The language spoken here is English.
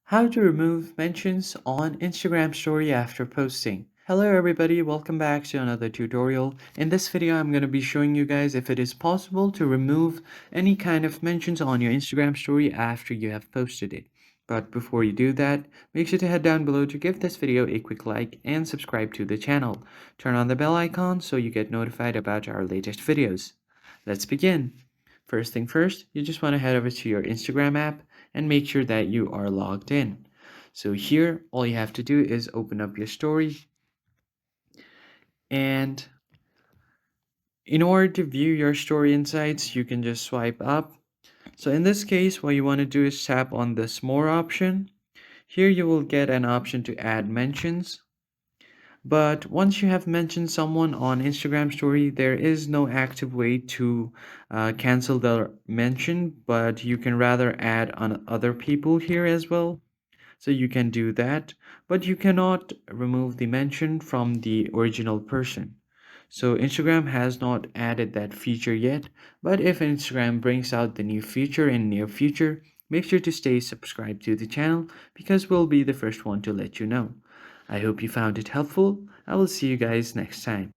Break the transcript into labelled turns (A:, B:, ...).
A: How to remove mentions on Instagram story after posting. Hello everybody, welcome back to another tutorial. In this video, I'm going to be showing you guys if it is possible to remove any kind of mentions on your Instagram story after you have posted it. But before you do that, make sure to head down below to give this video a quick like and subscribe to the channel. Turn on the bell icon so you get notified about our latest videos. Let's begin. First thing first, you just want to head over to your Instagram app and make sure that you are logged in. So here, all you have to do is open up your story, and in order to view your story insights, you can just swipe up. So in this case, what you want to do is tap on this more option. Here you will get an option to add mentions. But once you have mentioned someone on Instagram story, there is no active way to cancel the mention, but you can rather add on other people here as well. So you can do that, but you cannot remove the mention from the original person. So Instagram has not added that feature yet, but if Instagram brings out the new feature in near future, make sure to stay subscribed to the channel because we'll be the first one to let you know. I hope you found it helpful. I will see you guys next time.